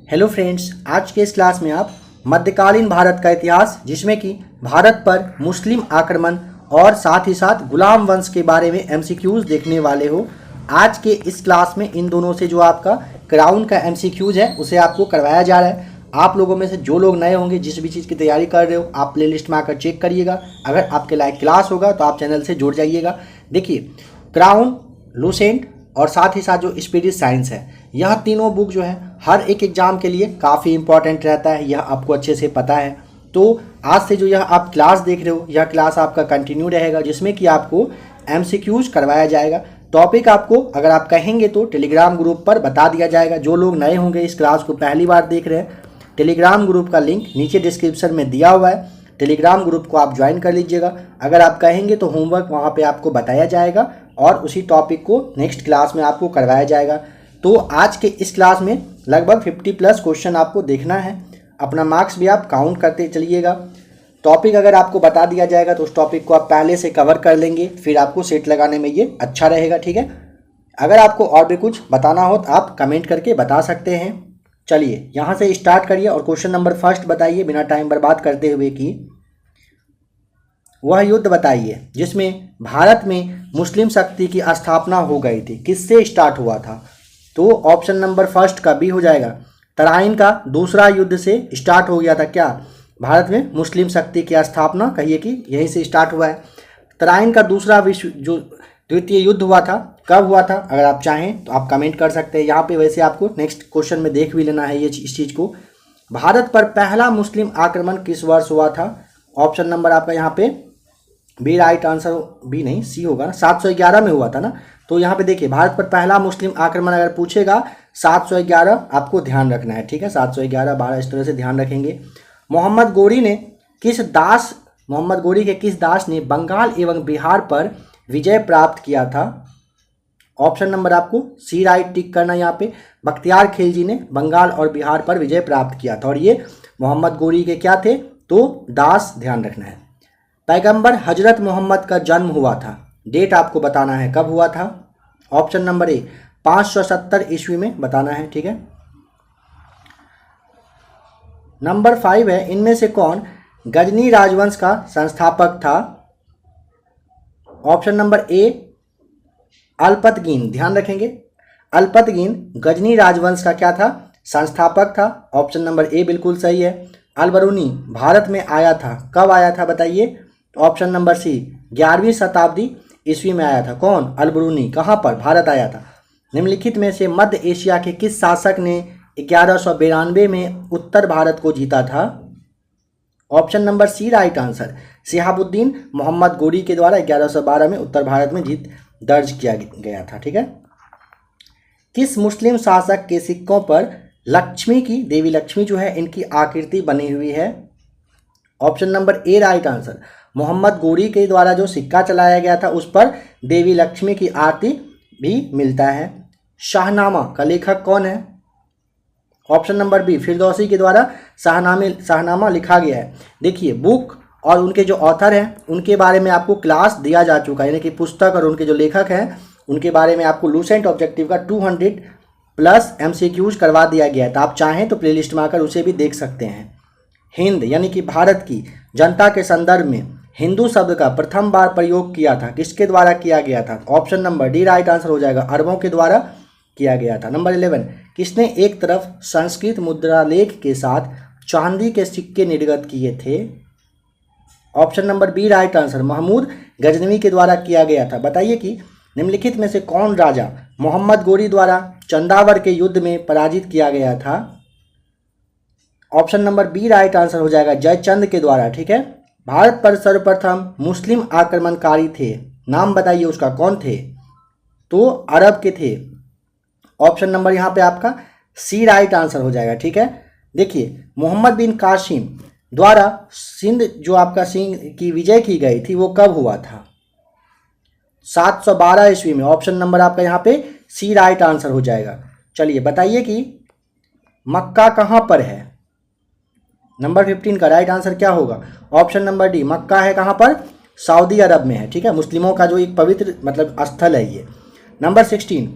Hello friends, आज के इस क्लास में आप मध्यकालीन भारत का इतिहास जिसमें कि भारत पर मुस्लिम आक्रमण और साथ ही साथ गुलाम वंश के बारे में एमसीक्यूज देखने वाले हो। आज के इस क्लास में इन दोनों से जो आपका क्राउन का एमसीक्यूज है उसे आपको करवाया जा रहा है। आप लोगों में से जो लोग नए होंगे, जिस भी चीज़ की तैयारी कर रहे हो, आप प्लेलिस्ट में आकर चेक करिएगा। अगर आपके लायक क्लास होगा तो आप चैनल से जुड़ जाइएगा। देखिए, क्राउन, लूसेंट और साथ ही साथ जो स्पिरिट साइंस है, यह तीनों बुक जो है हर एक एग्जाम के लिए काफ़ी इंपॉर्टेंट रहता है, यह आपको अच्छे से पता है। तो आज से जो यह आप क्लास देख रहे हो, यह क्लास आपका कंटिन्यू रहेगा जिसमें कि आपको एमसीक्यूज करवाया जाएगा। टॉपिक आपको अगर आप कहेंगे तो टेलीग्राम ग्रुप पर बता दिया जाएगा। जो लोग नए होंगे, इस क्लास को पहली बार देख रहे हैं, टेलीग्राम ग्रुप का लिंक नीचे डिस्क्रिप्शन में दिया हुआ है। टेलीग्राम ग्रुप को आप ज्वाइन कर लीजिएगा। अगर आप कहेंगे तो होमवर्क वहाँ पे आपको बताया जाएगा और उसी टॉपिक को नेक्स्ट क्लास में आपको करवाया जाएगा। तो आज के इस क्लास में लगभग 50+ क्वेश्चन आपको देखना है। अपना मार्क्स भी आप काउंट करते चलिएगा। टॉपिक अगर आपको बता दिया जाएगा तो उस टॉपिक को आप पहले से कवर कर लेंगे, फिर आपको सेट लगाने में ये अच्छा रहेगा। ठीक है, अगर आपको और भी कुछ बताना हो तो आप कमेंट करके बता सकते हैं। चलिए यहाँ से स्टार्ट करिए और क्वेश्चन नंबर फर्स्ट बताइए बिना टाइम बर्बाद करते हुए कि वह युद्ध बताइए जिसमें भारत में मुस्लिम शक्ति की स्थापना हो गई थी, किससे स्टार्ट हुआ था। तो ऑप्शन नंबर फर्स्ट का बी हो जाएगा। तराइन का दूसरा युद्ध से स्टार्ट हो गया था क्या भारत में मुस्लिम शक्ति की स्थापना, कहिए कि यहीं से स्टार्ट हुआ है। तराइन का दूसरा विश्व जो द्वितीय युद्ध हुआ था, कब हुआ था, अगर आप चाहें तो आप कमेंट कर सकते हैं। यहाँ पे वैसे आपको नेक्स्ट क्वेश्चन में देख भी लेना है इस चीज़ को। भारत पर पहला मुस्लिम आक्रमण किस वर्ष हुआ था। ऑप्शन नंबर आपका यहाँ पे बी राइट आंसर, बी नहीं सी होगा ना, 711 में हुआ था ना। तो यहाँ पे देखिए, भारत पर पहला मुस्लिम आक्रमण अगर पूछेगा 711 आपको ध्यान रखना है। ठीक है, 711 12 इस तरह से ध्यान रखेंगे। मोहम्मद गोरी के किस दास ने बंगाल एवं बिहार पर विजय प्राप्त किया था। ऑप्शन नंबर आपको सी राइट टिक करना। यहाँ पे बख्तियार खिलजी ने बंगाल और बिहार पर विजय प्राप्त किया था और ये मोहम्मद गोरी के क्या थे, तो दास, ध्यान रखना है। पैगंबर हजरत मोहम्मद का जन्म हुआ था, डेट आपको बताना है कब हुआ था। ऑप्शन नंबर ए 570 ईस्वी में बताना है। ठीक है, नंबर 5 है, इनमें से कौन गजनी राजवंश का संस्थापक था। ऑप्शन नंबर ए अल्पतगीन, ध्यान रखेंगे, अल्पतगीन गजनी राजवंश का क्या था, संस्थापक था। ऑप्शन नंबर ए बिल्कुल सही है। अलबरूनी भारत में आया था, कब आया था बताइए। ऑप्शन नंबर सी 11वीं शताब्दी ईस्वी में आया था। कौन, अलबरूनी, कहाँ पर, भारत आया था। निम्नलिखित में से मध्य एशिया के किस शासक ने 1192 में उत्तर भारत को जीता था। Option number C right answer, Shihabuddin Mohammad Ghori के द्वारा 1112 में उत्तर भारत में जीत दर्ज किया गया था। ठीक है, किस मुस्लिम शासक के सिक्कों पर लक्ष्मी की, देवी लक्ष्मी जो है, इनकी आकृति बनी हुई है। Option number A right answer, Mohammad Ghori के द्वारा जो सिक्का चलाया गया था उस पर देवी लक्ष्मी की आरती भी मिलता है। शाहनामा का लेखक कौन है। ऑप्शन नंबर बी फिरदौसी के द्वारा शाहनामा लिखा गया है। देखिए, बुक और उनके जो ऑथर हैं उनके बारे में आपको क्लास दिया जा चुका है, यानी कि पुस्तक और उनके जो लेखक हैं उनके बारे में आपको लूसेंट ऑब्जेक्टिव का 200+ एमसीक्यूज करवा दिया गया है। तो आप चाहें तो प्लेलिस्ट में आकर उसे भी देख सकते हैं। हिंद यानी कि भारत की जनता के संदर्भ में हिंदू शब्द का प्रथम बार प्रयोग किया था, किसके द्वारा किया गया था। Option number D right answer हो जाएगा, अरबों के द्वारा किया गया था। नंबर 11, किसने एक तरफ संस्कृत मुद्रालेख के साथ चांदी के सिक्के निर्गत किए थे। Option number B right answer, Mahmud Ghaznavi के द्वारा किया गया था। बताइए कि निम्नलिखित में से कौन राजा मोहम्मद गोरी द्वारा चंदावर के युद्ध में पराजित किया गया था। Option number B right answer हो जाएगा, जयचंद के द्वारा। ठीक है, भारत पर सर्वप्रथम मुस्लिम आक्रमणकारी थे, नाम बताइए उसका, कौन थे। तो अरब के थे। ऑप्शन नंबर यहाँ पे आपका सी राइट आंसर हो जाएगा। ठीक है, देखिए, मोहम्मद बिन कासिम द्वारा सिंध जो आपका सिंह की विजय की गई थी वो कब हुआ था, 712 ईस्वी में। ऑप्शन नंबर आपका यहाँ पे सी राइट आंसर हो जाएगा। चलिए बताइए कि मक्का कहाँ पर है। नंबर 15 का राइट आंसर क्या होगा। ऑप्शन नंबर डी, मक्का है कहाँ पर, सऊदी अरब में है। ठीक है, मुस्लिमों का जो एक पवित्र मतलब स्थल है ये। नंबर 16,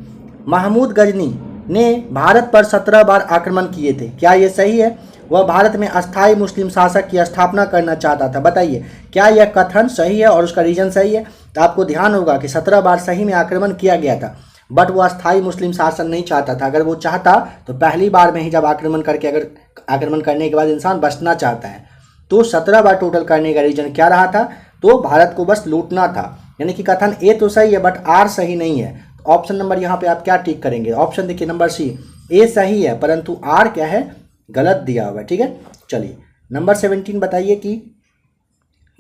महमूद गजनी ने भारत पर 17 बार आक्रमण किए थे, क्या ये सही है? वह भारत में अस्थायी मुस्लिम शासक की स्थापना करना चाहता था। बताइए क्या यह कथन सही है और उसका रीजन सही है? तो आपको ध्यान होगा कि 17 बार सही में आक्रमण किया गया था, बट वो अस्थायी मुस्लिम शासन नहीं चाहता था। अगर वो चाहता तो पहली बार में ही जब आक्रमण करके, अगर आक्रमण करने के बाद इंसान बचना चाहता है, तो 17 बार टोटल करने का रीजन क्या रहा था? तो भारत को बस लूटना था। यानी कि कथन ए तो सही है बट आर सही नहीं है। ऑप्शन नंबर यहाँ पे आप क्या टिक करेंगे? ऑप्शन देखिए नंबर सी, ए सही है परंतु आर क्या है? गलत दिया हुआ है। ठीक है, चलिए नंबर 17 बताइए कि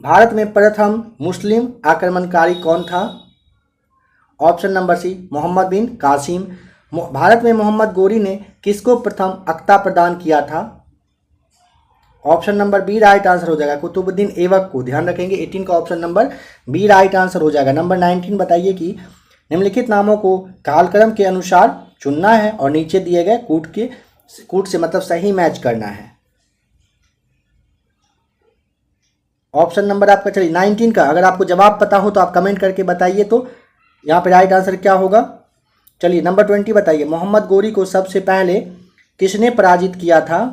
भारत में प्रथम मुस्लिम आक्रमणकारी कौन था? ऑप्शन नंबर सी, मोहम्मद बिन कासिम। भारत में मोहम्मद गोरी ने किसको प्रथम अक्ता प्रदान किया था? Option number B right answer हो जाएगा, कुतुबुद्दीन ऐबक को। ध्यान रखेंगे 18 का option number B right answer हो जाएगा। नंबर 19 बताइए कि निम्नलिखित नामों को कालक्रम के अनुसार चुनना है और नीचे दिए गए कूट से मतलब सही मैच करना है। ऑप्शन नंबर आपका चलिए 19 का, अगर आपको जवाब पता हो तो आप कमेंट करके बताइए तो यहाँ पे राइट आंसर क्या होगा। चलिए नंबर 20 बताइए, मोहम्मद गोरी को सबसे पहले किसने पराजित किया था?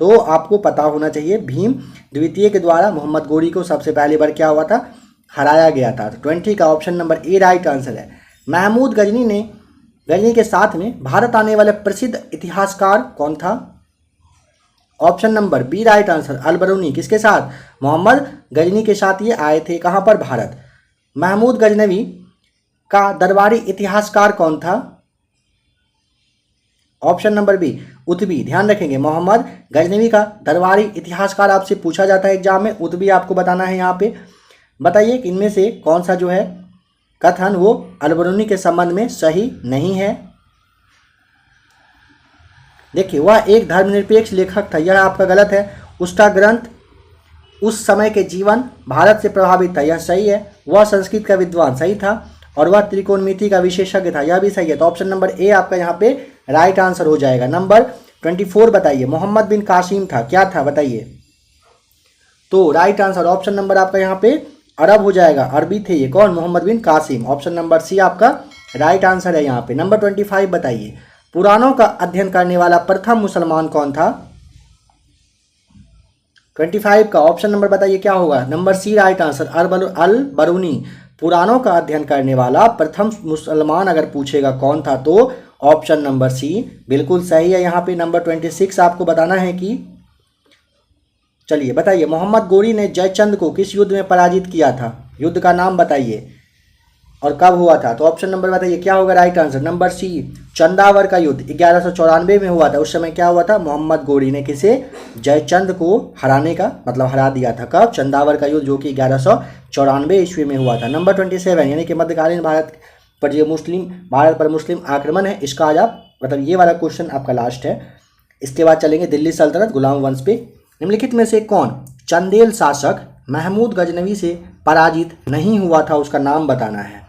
तो आपको पता होना चाहिए भीम द्वितीय के द्वारा मोहम्मद गोरी को सबसे पहली बार क्या हुआ था? हराया गया था। तो 20 का option number A right answer है। महमूद गजनी के साथ में भारत आने वाले प्रसिद्ध इतिहासकार कौन था? Option number B right answer, Al Biruni. किसके साथ? मोहम्मद गजनी के साथ ये आए थे। कहाँ पर? भारत। महमूद गजनवी का दरबारी इतिहासकार कौन था? Option number B, Utbi. ध्यान रखेंगे मोहम्मद गजनवी का दरबारी इतिहासकार आपसे पूछा जाता है एग्जाम में, उतबी आपको बताना है यहाँ पे। बताइए कि इनमें से कौन सा जो है कथन वो अल बरूनी के संबंध में सही नहीं है। देखिए वह एक धर्मनिरपेक्ष लेखक था, यह आपका गलत है। उसका ग्रंथ उस समय के जीवन भारत से प्रभावित था, यह सही है। वह संस्कृत का विद्वान, सही था। और वह त्रिकोणमिति का विशेषज्ञ था, यह भी सही है। तो ऑप्शन नंबर ए आपका यहाँ पे राइट आंसर हो जाएगा। नंबर 24 बताइए, मोहम्मद बिन कासिम था, क्या था बताइए? तो राइट आंसर ऑप्शन नंबर आपका यहाँ पे अरब हो जाएगा, अरबी थे ये। कौन? मोहम्मद बिन कासिम। ऑप्शन नंबर सी आपका राइट आंसर है यहाँ पे। नंबर 25 बताइए, पुराणों का अध्ययन करने वाला प्रथम मुसलमान कौन था? 25 का ऑप्शन नंबर बताइए क्या होगा? Number C right answer, Al बरूनी। पुराणों का अध्ययन करने वाला प्रथम मुसलमान अगर पूछेगा कौन था तो ऑप्शन नंबर सी बिल्कुल सही है। यहाँ पे नंबर 26 आपको बताना है कि, चलिए बताइए, मोहम्मद गोरी ने जयचंद को किस युद्ध में पराजित किया था? युद्ध का नाम बताइए और कब हुआ था? तो ऑप्शन नंबर बताइए क्या होगा right answer? Number C, Chandawar का युद्ध 1194 में हुआ था। उस समय क्या हुआ था? मोहम्मद गोरी ने किसे? जयचंद को हराने का मतलब हरा दिया था। कब? चंदावर का युद्ध, जो कि 1194 ईस्वी में हुआ था। नंबर 27 यानी कि मध्यकालीन भारत पर मुस्लिम आक्रमण है, इसका आज आप मतलब ये वाला क्वेश्चन आपका लास्ट है। इसके बाद चलेंगे दिल्ली सल्तनत गुलाम वंश पे। निम्नलिखित में से कौन चंदेल शासक महमूद गजनवी से पराजित नहीं हुआ था? उसका नाम बताना है।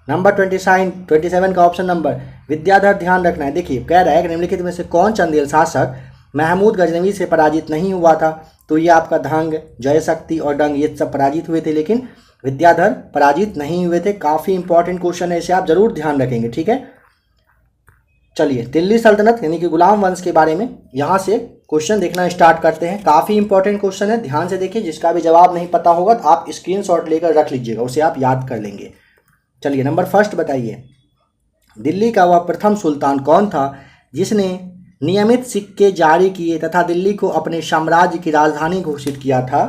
नंबर 27 का ऑप्शन नंबर विद्याधर। ध्यान रखना है, देखिए कह रहा है कि निम्नलिखित में से कौन चंदेल शासक महमूद गजनवी से पराजित नहीं हुआ था? तो ये आपका धंग, जयशक्ति और डंग ये सब पराजित हुए थे, लेकिन विद्याधर पराजित नहीं हुए थे। काफ़ी इंपॉर्टेंट क्वेश्चन है, इसे आप जरूर ध्यान रखेंगे। ठीक है, चलिए दिल्ली सल्तनत यानी कि गुलाम वंश के बारे में यहाँ से क्वेश्चन देखना स्टार्ट करते हैं। काफ़ी इंपॉर्टेंट क्वेश्चन है, ध्यान से देखिए। जिसका भी जवाब नहीं पता होगा तो आप स्क्रीनशॉट लेकर रख लीजिएगा, उसे आप याद कर लेंगे। चलिए नंबर फर्स्ट बताइए, दिल्ली का वह प्रथम सुल्तान कौन था जिसने नियमित सिक्के जारी किए तथा दिल्ली को अपने साम्राज्य की राजधानी घोषित किया था?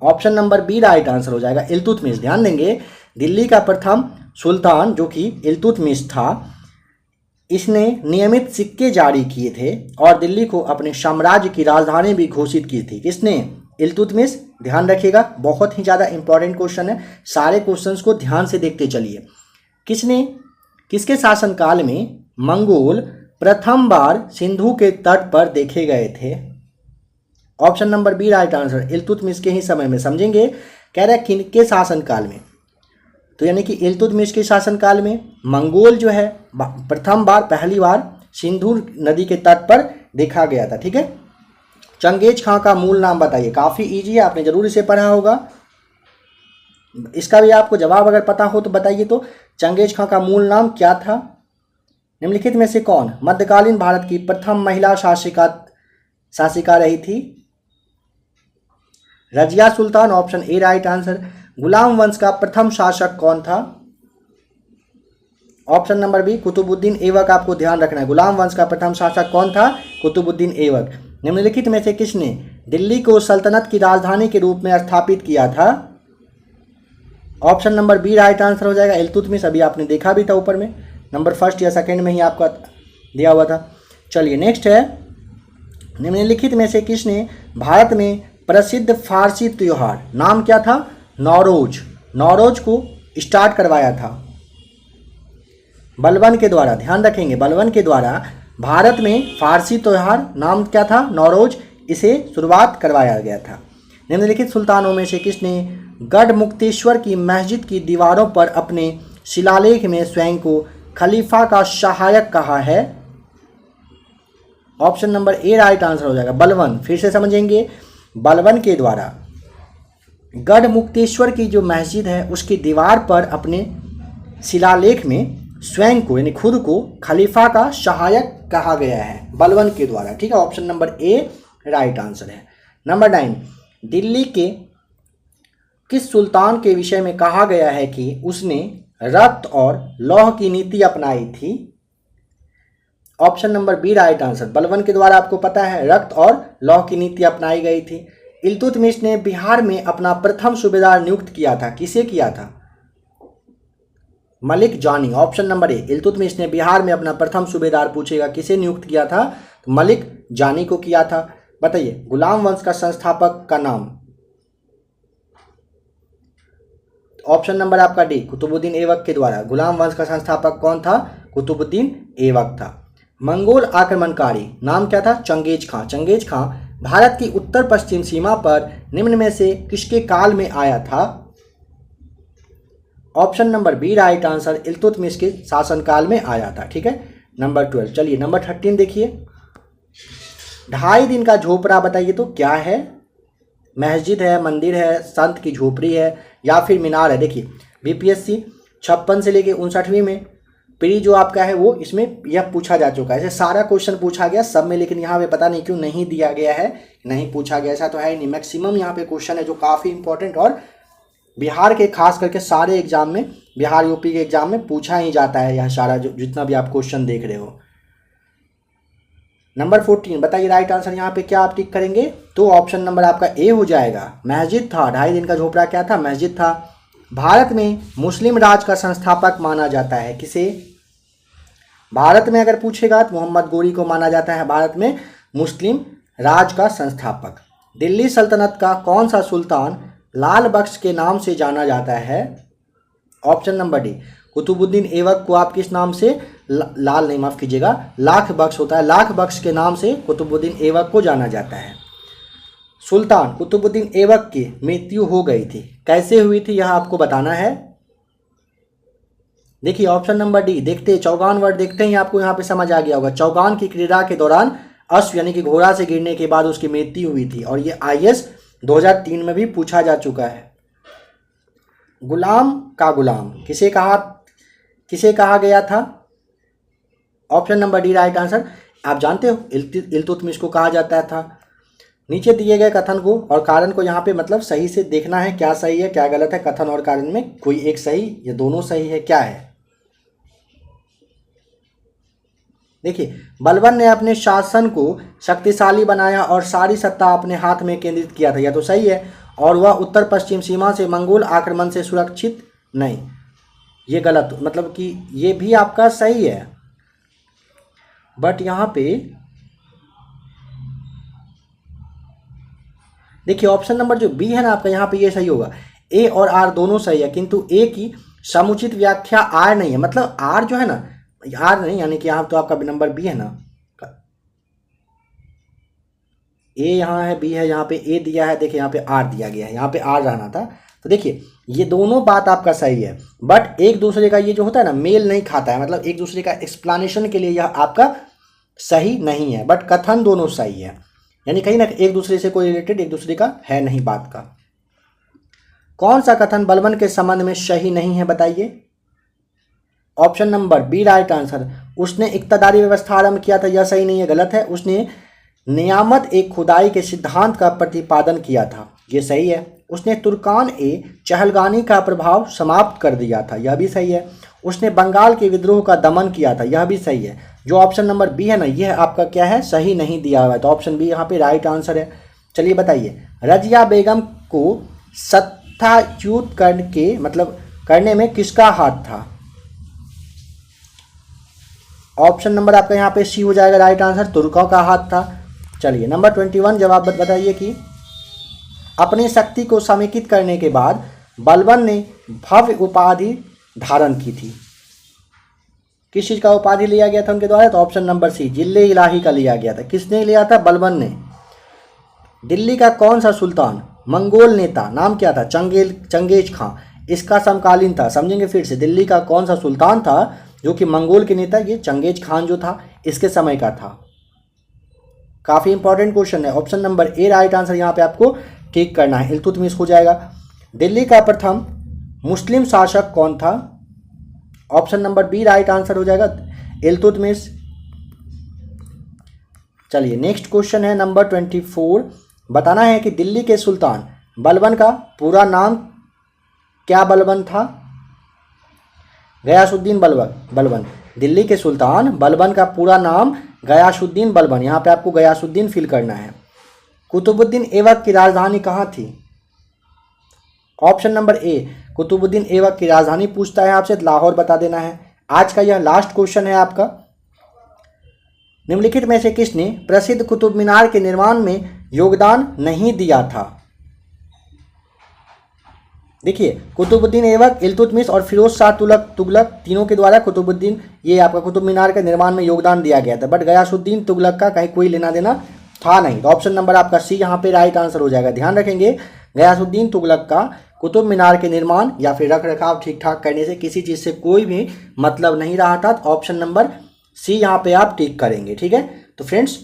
Option number B right answer हो जाएगा, इल्तुतमिश। ध्यान देंगे, दिल्ली का प्रथम सुल्तान जो कि इल्तुतमिश था, इसने नियमित सिक्के जारी किए थे और दिल्ली को अपने साम्राज्य की राजधानी भी घोषित की थी। किसने? इल्तुतमिश। ध्यान रखिएगा, बहुत ही ज़्यादा इंपॉर्टेंट क्वेश्चन है, सारे क्वेश्चंस को ध्यान से देखते चलिए। किसके शासनकाल में मंगोल प्रथम बार सिंधु के तट पर देखे गए थे? Option number B right answer, Iltutmish के ही समय में। समझेंगे, कह रहा है किनके शासनकाल में, तो यानी कि इल्तुतमिश के शासनकाल में मंगोल जो है पहली बार सिंधु नदी के तट पर देखा गया था। ठीक है, चंगेज खां का मूल नाम बताइए। काफ़ी इजी है, आपने जरूर इसे पढ़ा होगा। इसका भी आपको जवाब अगर पता हो तो बताइए। तो चंगेज खां का मूल नाम क्या था? निम्नलिखित में से कौन मध्यकालीन भारत की प्रथम महिला शासिका रही थी? Razia Sultan, option A right answer. गुलाम वंश का प्रथम शासक कौन था? Option number B Qutbuddin Aibak. आपको ध्यान रखना है, गुलाम वंश का प्रथम शासक कौन था? कुतुबुद्दीन ऐबक। निम्नलिखित में से किसने दिल्ली को सल्तनत की राजधानी के रूप में स्थापित किया था? Option number B right answer हो जाएगा, इल्तुतमिश। अभी आपने देखा भी था ऊपर में, नंबर फर्स्ट या सेकंड में ही आपका दिया हुआ था। चलिए नेक्स्ट है, निम्नलिखित में से किसने भारत में प्रसिद्ध फारसी त्योहार नाम क्या था? नौरोज को स्टार्ट करवाया था बलबन के द्वारा। ध्यान रखेंगे, बलबन के द्वारा भारत में फारसी त्योहार नाम क्या था? नौरोज, इसे शुरुआत करवाया गया था। निम्नलिखित सुल्तानों में से किसने गढ़ मुक्तेश्वर की मस्जिद की दीवारों पर अपने शिलालेख में स्वयं को खलीफा का सहायक कहा है? Option number A right answer हो जाएगा, बलबन। फिर से समझेंगे, बलबन के द्वारा गढ़ मुक्तेश्वर की जो मस्जिद है उसकी दीवार पर अपने शिलालेख में स्वयं को यानी खुद को खलीफा का सहायक कहा गया है बलबन के द्वारा। ठीक है, option number A right answer है। नंबर 9, दिल्ली के किस सुल्तान के विषय में कहा गया है कि उसने रक्त और लौह की नीति अपनाई थी? Option number B right answer, Balban के द्वारा आपको पता है रक्त और लौह की नीति अपनाई गई थी। इल्तुतमिश ने बिहार में अपना प्रथम सूबेदार नियुक्त किया था, किसे किया था? मलिक जानी। ऑप्शन नंबर ए, इल्तुतमिश ने बिहार में अपना प्रथम सूबेदार पूछेगा किसे नियुक्त किया था? तो मलिक जानी को किया था। बताइए गुलाम वंश का संस्थापक का नाम? ऑप्शन नंबर आपका डी, कुतुबुद्दीन ऐबक के द्वारा। गुलाम वंश का संस्थापक कौन था? कुतुबुद्दीन ऐबक था। मंगोल आक्रमणकारी नाम क्या था? चंगेज खां। चंगेज खां भारत की उत्तर पश्चिम सीमा पर निम्न में से किसके काल में आया था? Option number B right answer, Iltutmish के शासनकाल में आया था। ठीक है, नंबर 12। चलिए नंबर 13 देखिए, 2.5 दिन का झोपड़ा बताइए तो क्या है? मस्जिद है, मंदिर है, संत की झोपड़ी है या फिर मीनार है? देखिए बीपीएससी 56 से लेके 59वीं में प्री जो आपका है वो इसमें यह पूछा जा चुका है। ऐसे सारा क्वेश्चन पूछा गया सब में, लेकिन यहाँ पे पता नहीं क्यों नहीं दिया गया है, नहीं पूछा गया। ऐसा तो है नहीं, मैक्सिमम यहाँ पे क्वेश्चन है जो काफ़ी इंपॉर्टेंट और बिहार के खास करके सारे एग्जाम में, बिहार यूपी के एग्जाम में पूछा ही जाता है यह सारा जो जितना भी आप क्वेश्चन देख रहे हो। नंबर 14 बताइए राइट आंसर यहाँ पे क्या आप टिक करेंगे? तो ऑप्शन नंबर आपका ए हो जाएगा, मस्जिद था। 2.5 दिन का झोपड़ा क्या था? मस्जिद था। भारत में मुस्लिम राज का संस्थापक माना जाता है किसे? भारत में अगर पूछेगा तो मोहम्मद गोरी को माना जाता है भारत में मुस्लिम राज का संस्थापक। दिल्ली सल्तनत का कौन सा सुल्तान लाल बख्श के नाम से जाना जाता है? Option number D, Qutbuddin Aibak को आप किस नाम से, लाल नहीं माफ कीजिएगा, लाख बख्श होता है, लाख बख्श के नाम से कुतुबुद्दीन ऐबक को जाना जाता है। सुल्तान कुतुबुद्दीन ऐबक की मृत्यु हो गई थी, कैसे हुई थी यह आपको बताना है। देखिए ऑप्शन नंबर डी, देखते चौगान वर्ड देखते ही आपको यहाँ पे समझ आ गया होगा। चौगान की क्रीड़ा के दौरान अश्व यानी कि घोड़ा से गिरने के बाद उसकी मृत्यु हुई थी और ये आईएएस 2003 में भी पूछा जा चुका है। गुलाम का गुलाम किसे कहा गया था? Option number D right answer. आप जानते हो इल्तुतमिश को कहा जाता था। नीचे दिए गए कथन को और कारण को यहाँ पे मतलब सही से देखना है, क्या सही है क्या गलत है। कथन और कारण में कोई एक सही या दोनों सही है, क्या है? देखिए बलबन ने अपने शासन को शक्तिशाली बनाया और सारी सत्ता अपने हाथ में केंद्रित किया था, यह तो सही है। और वह उत्तर पश्चिम सीमा से मंगोल आक्रमण से सुरक्षित नहीं, ये गलत, मतलब कि ये भी आपका सही है। बट यहाँ पे देखिए ऑप्शन नंबर जो बी है ना आपका, यहाँ पे ये सही होगा। ए और आर दोनों सही है, किंतु ए की समुचित व्याख्या आर नहीं है। मतलब आर जो है ना, आर नहीं, यानी कि यहाँ तो आपका नंबर बी है ना, ए यहाँ है, बी है, यहाँ पे ए दिया है, देखिए यहाँ पे आर दिया गया है, यहाँ पे आर रहना था। तो देखिए ये दोनों बात आपका सही है, बट एक दूसरे का ये जो होता है ना मेल नहीं खाता है, मतलब एक दूसरे का एक्सप्लेनेशन के लिए यह आपका सही नहीं है। बट कथन दोनों सही है, यानी कहीं ना एक दूसरे से कोई रिलेटेड एक दूसरे का है नहीं बात का। कौन सा कथन बलबन के संबंध में सही नहीं है बताइए। Option number B right answer, उसने इक्तदारी व्यवस्था आरंभ किया था, यह सही नहीं है, गलत है। उसने नियामत ए खुदाई के सिद्धांत का प्रतिपादन किया था, ये सही है। उसने तुर्कान ए चहलगानी का प्रभाव समाप्त कर दिया था, यह भी सही है। उसने बंगाल के विद्रोह का दमन किया था, यह भी सही है। जो ऑप्शन नंबर बी है ना, यह आपका क्या है, सही नहीं दिया हुआ है, तो ऑप्शन बी यहाँ पे राइट आंसर है। चलिए बताइए, रजिया बेगम को सत्ताच्युत करने में किसका हाथ था। ऑप्शन नंबर आपका यहाँ पे सी हो जाएगा राइट आंसर, तुर्कों का हाथ था। चलिए नंबर 21 जवाब बताइए कि अपनी शक्ति को समेकित करने के बाद बलबन ने भव्य उपाधि धारण की थी। किस चीज़ का उपाधि लिया गया था उनके द्वारा, तो ऑप्शन नंबर सी जिले इलाही का लिया गया था। किसने लिया था, बलबन ने। दिल्ली का कौन सा सुल्तान मंगोल नेता, नाम क्या था, चंगेज खां, इसका समकालीन था। समझेंगे फिर से, दिल्ली का कौन सा सुल्तान था जो कि मंगोल के नेता, ये चंगेज खान जो था इसके समय का था। काफ़ी इंपॉर्टेंट क्वेश्चन है। Option number A right answer यहाँ पे आपको ठीक करना है, इल्तुतमिश हो जाएगा। दिल्ली का प्रथम मुस्लिम शासक कौन था, option number B right answer हो जाएगा, इल्तुतमिश। चलिए नेक्स्ट क्वेश्चन है नंबर 24, बताना है कि दिल्ली के सुल्तान बलबन का पूरा नाम क्या बलबन था। गयासुद्दीन बलबन। दिल्ली के सुल्तान बलबन का पूरा नाम गयासुद्दीन बलबन, यहाँ पे आपको गयासुद्दीन फिल करना है। कुतुबुद्दीन ऐबक की राजधानी कहाँ थी। Option number A Qutbuddin Aibak की राजधानी पूछता है आपसे, लाहौर बता देना है। आज का यह लास्ट क्वेश्चन है आपका। निम्नलिखित में से किसने प्रसिद्ध कुतुब मीनार के निर्माण में योगदान नहीं दिया था। देखिए, कुतुबुद्दीन ऐबक, इल्तुतमिश और फिरोज शाह तुगलक तीनों के द्वारा कुतुबुद्दीन ये आपका कुतुब मीनार के निर्माण में योगदान दिया गया था, बट गयासुद्दीन तुगलक का कहीं कोई लेना देना था नहीं। तो ऑप्शन नंबर आपका सी यहाँ पे राइट आंसर हो जाएगा। ध्यान रखेंगे, गयासुद्दीन तुगलक का कुतुब मीनार के निर्माण या फिर रख रखाव ठीक ठाक करने से किसी चीज़ से कोई भी मतलब नहीं रहा था। तो ऑप्शन नंबर सी यहाँ पे आप टिक करेंगे, ठीक है। तो फ्रेंड्स,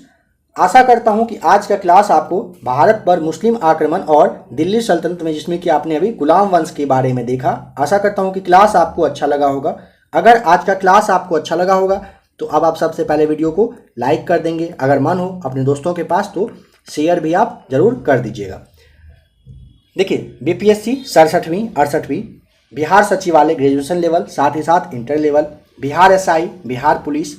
आशा करता हूँ कि आज का क्लास आपको भारत पर मुस्लिम आक्रमण और दिल्ली सल्तनत में, जिसमें कि आपने अभी गुलाम वंश के बारे में देखा, आशा करता हूँ कि क्लास आपको अच्छा लगा होगा। अगर आज का क्लास आपको अच्छा लगा होगा तो अब आप सबसे पहले वीडियो को लाइक कर देंगे, अगर मन हो अपने दोस्तों के पास तो शेयर भी आप जरूर कर दीजिएगा। देखिए, बीपीएससी 67वीं 68वीं, बिहार सचिवालय ग्रेजुएशन लेवल, साथ ही साथ inter level, Bihar SI, Bihar police,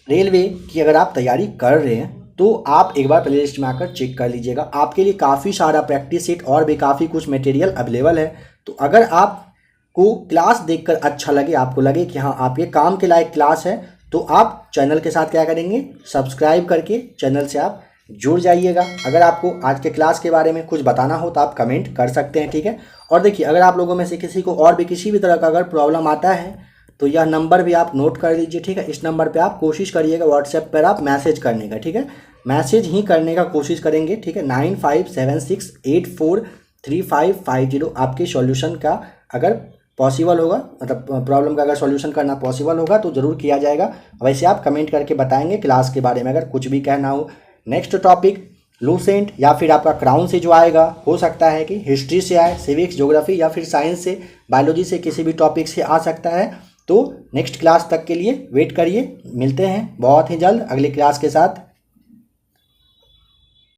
railway की अगर आप तैयारी कर रहे हैं तो आप एक बार प्ले लिस्ट में आकर चेक कर लीजिएगा। आपके लिए काफ़ी सारा प्रैक्टिस सेट और भी काफ़ी कुछ मटेरियल अवेलेबल है। तो अगर आपको क्लास देखकर अच्छा लगे, आपको लगे कि हाँ आपके काम के लायक क्लास है, तो आप चैनल के साथ क्या करेंगे, सब्सक्राइब करके चैनल से आप जुड़ जाइएगा। अगर आपको आज के क्लास के बारे में कुछ बताना हो तो आप कमेंट कर सकते हैं, ठीक है। और देखिए, अगर आप लोगों में से किसी को और भी किसी भी तरह का अगर प्रॉब्लम आता है तो यह नंबर भी आप नोट कर लीजिए, ठीक है। इस नंबर पे आप कोशिश करिएगा व्हाट्सएप पर आप मैसेज करने का, ठीक है, मैसेज ही करने का कोशिश करेंगे, ठीक है। 9576843550 आपके सॉल्यूशन का अगर पॉसिबल होगा, मतलब प्रॉब्लम का अगर सॉल्यूशन करना पॉसिबल होगा तो ज़रूर किया जाएगा। वैसे आप कमेंट करके बताएंगे क्लास के बारे में अगर कुछ भी कहना हो। नेक्स्ट टॉपिक लूसेंट या फिर आपका क्राउन से जो आएगा, हो सकता है कि हिस्ट्री से आए, सिविक्स, ज्योग्राफी या फिर साइंस से, बायोलॉजी से, किसी भी टॉपिक से आ सकता है। तो नेक्स्ट क्लास तक के लिए वेट करिए, मिलते हैं बहुत ही जल्द अगली क्लास के साथ।